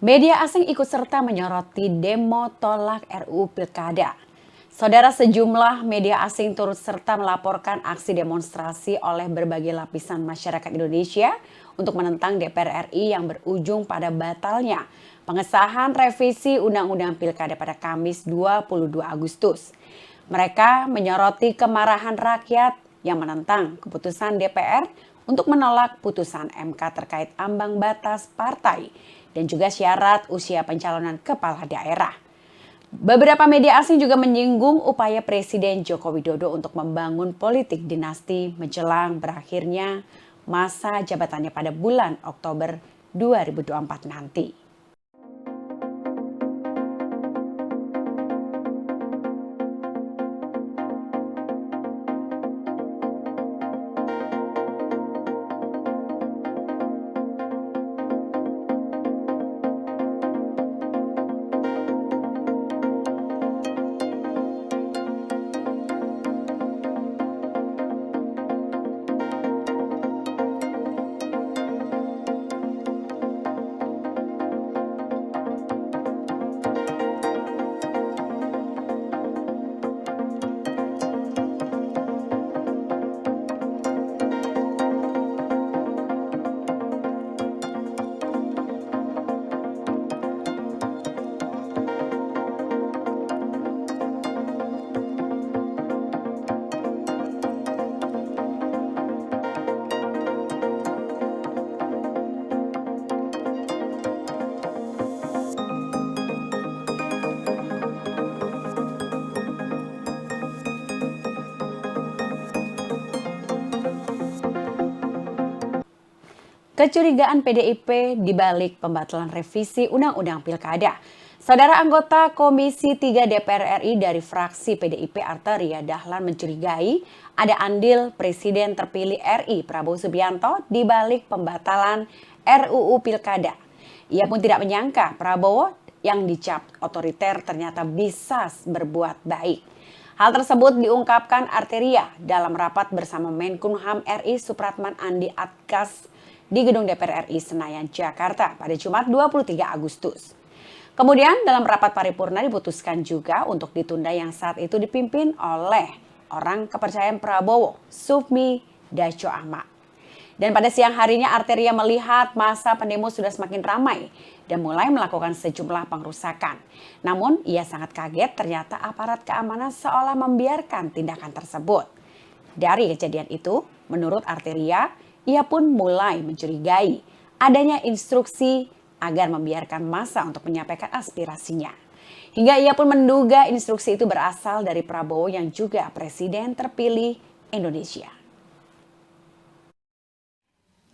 Media asing ikut serta menyoroti demo tolak RUU Pilkada. Saudara, sejumlah media asing turut serta melaporkan aksi demonstrasi oleh berbagai lapisan masyarakat Indonesia untuk menentang DPR RI yang berujung pada batalnya pengesahan revisi Undang-Undang Pilkada pada Kamis 22 Agustus. Mereka menyoroti kemarahan rakyat yang menentang keputusan DPR untuk menolak putusan MK terkait ambang batas partai dan juga syarat usia pencalonan kepala daerah. Beberapa media asing juga menyinggung upaya Presiden Joko Widodo untuk membangun politik dinasti menjelang berakhirnya masa jabatannya pada bulan Oktober 2024 nanti. Kecurigaan PDIP dibalik pembatalan revisi Undang-Undang Pilkada. Saudara anggota Komisi 3 DPR RI dari fraksi PDIP Arteria Dahlan mencurigai ada andil Presiden terpilih RI Prabowo Subianto di balik pembatalan RUU Pilkada. Ia pun tidak menyangka Prabowo yang dicap otoriter ternyata bisa berbuat baik. Hal tersebut diungkapkan Arteria dalam rapat bersama Menkumham RI Supratman Andi Atkas di Gedung DPR RI Senayan, Jakarta pada Jumat 23 Agustus. Kemudian dalam rapat paripurna diputuskan juga untuk ditunda yang saat itu dipimpin oleh orang kepercayaan Prabowo, Sufmi Daco Ahmad. Dan pada siang harinya Arteria melihat masa pendemo sudah semakin ramai dan mulai melakukan sejumlah pengrusakan. Namun ia sangat kaget ternyata aparat keamanan seolah membiarkan tindakan tersebut. Dari kejadian itu, menurut Arteria, ia pun mulai mencurigai adanya instruksi agar membiarkan massa untuk menyampaikan aspirasinya. Hingga ia pun menduga instruksi itu berasal dari Prabowo yang juga presiden terpilih Indonesia.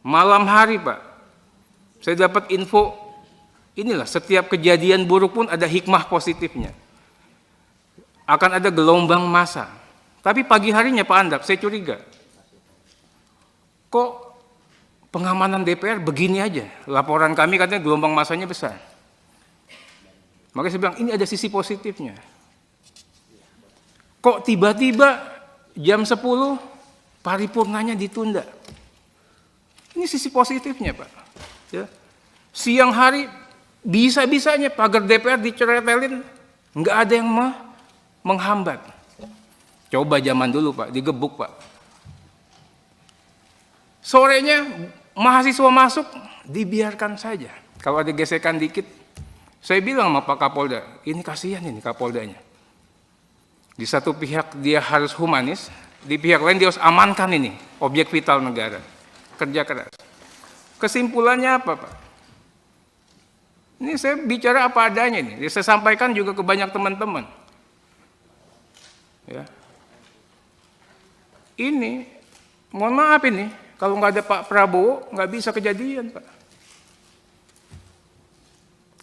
Malam hari, Pak, saya dapat info, inilah setiap kejadian buruk pun ada hikmah positifnya. Akan ada gelombang massa. Tapi pagi harinya Pak Andak, saya curiga. Kok pengamanan DPR begini aja? Laporan kami katanya gelombang massanya besar. Makanya saya bilang, ini ada sisi positifnya. Kok tiba-tiba jam 10 paripurnanya ditunda? Ini sisi positifnya, Pak. Ya. Siang hari bisa-bisanya pagar DPR diceretelin, nggak ada yang menghambat. Coba zaman dulu, Pak, digebuk, Pak. Sorenya mahasiswa masuk, dibiarkan saja. Kalau ada gesekan dikit, saya bilang sama Pak Kapolda, ini kasihan ini Kapoldanya. Di satu pihak dia harus humanis, di pihak lain dia harus amankan ini, objek vital negara. Kerja keras. Kesimpulannya apa, Pak? Ini saya bicara apa adanya ini. Saya sampaikan juga ke banyak teman-teman. Ya. Ini, mohon maaf ini, kalau nggak ada Pak Prabowo, nggak bisa kejadian, Pak.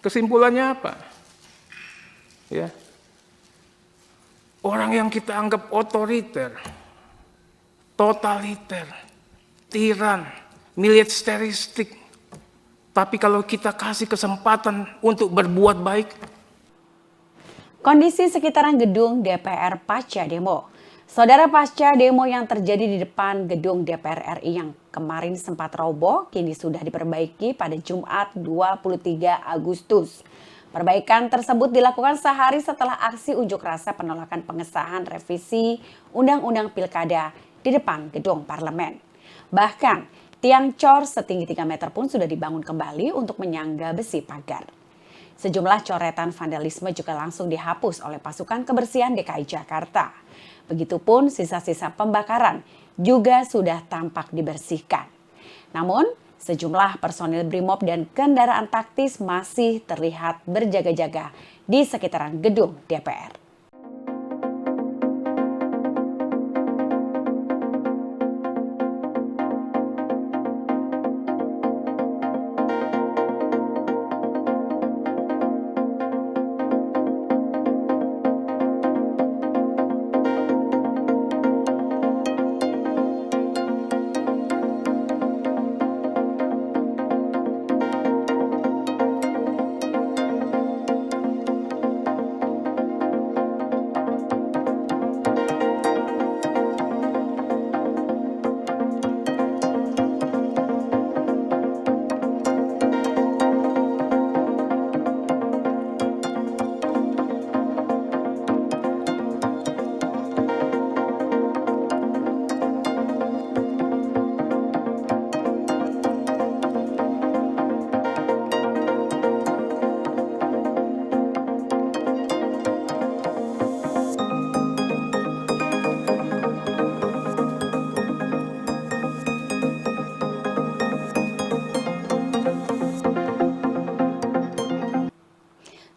Kesimpulannya apa? Ya. Orang yang kita anggap otoriter, totaliter, tiran, militeristik. Tapi kalau kita kasih kesempatan untuk berbuat baik. Kondisi sekitaran gedung DPR pasca demo. Saudara, pasca demo yang terjadi di depan gedung DPR RI yang kemarin sempat roboh, kini sudah diperbaiki pada Jumat 23 Agustus. Perbaikan tersebut dilakukan sehari setelah aksi unjuk rasa penolakan pengesahan revisi Undang-Undang Pilkada di depan gedung parlemen. Bahkan, tiang cor setinggi 3 meter pun sudah dibangun kembali untuk menyangga besi pagar. Sejumlah coretan vandalisme juga langsung dihapus oleh pasukan kebersihan DKI Jakarta. Begitupun sisa-sisa pembakaran juga sudah tampak dibersihkan. Namun, sejumlah personil BRIMOB dan kendaraan taktis masih terlihat berjaga-jaga di sekitaran gedung DPR.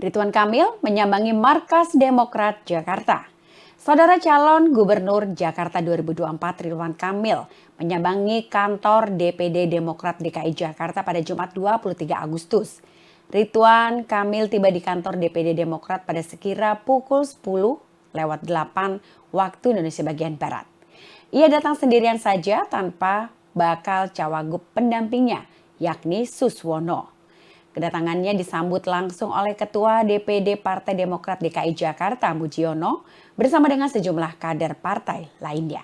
Ridwan Kamil menyambangi markas Demokrat Jakarta. Saudara calon Gubernur Jakarta 2024 Ridwan Kamil menyambangi kantor DPD Demokrat DKI Jakarta pada Jumat 23 Agustus. Ridwan Kamil tiba di kantor DPD Demokrat pada sekira pukul 10:08 waktu Indonesia bagian Barat. Ia datang sendirian saja tanpa bakal cawagup pendampingnya, yakni Suswono. Kedatangannya disambut langsung oleh Ketua DPD Partai Demokrat DKI Jakarta Mujiono bersama dengan sejumlah kader partai lainnya.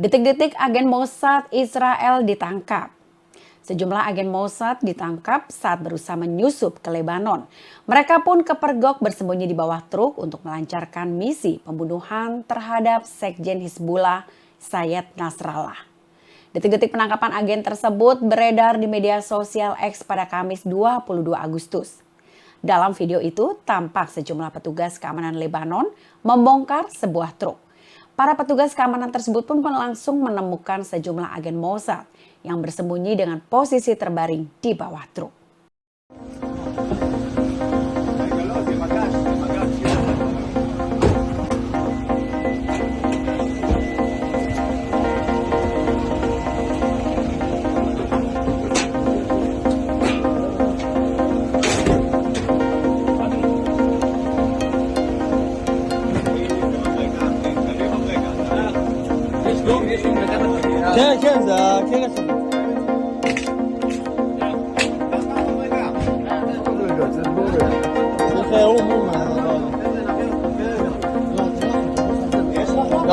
Detik-detik agen Mossad Israel ditangkap. Sejumlah agen Mossad ditangkap saat berusaha menyusup ke Lebanon. Mereka pun kepergok bersembunyi di bawah truk untuk melancarkan misi pembunuhan terhadap Sekjen Hizbullah Sayyid Nasrallah. Detik-detik penangkapan agen tersebut beredar di media sosial X pada Kamis 22 Agustus. Dalam video itu tampak sejumlah petugas keamanan Lebanon membongkar sebuah truk. Para petugas keamanan tersebut pun langsung menemukan sejumlah agen Mossad yang bersembunyi dengan posisi terbaring di bawah truk.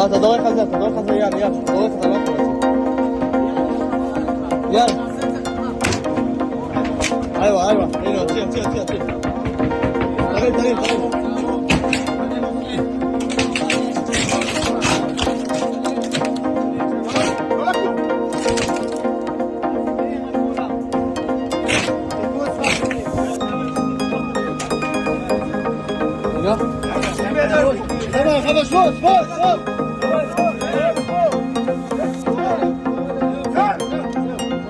لا تدور خزر يلا يلا دور خزر يلا ايوه هنا تي طيب تمام خلاص فوت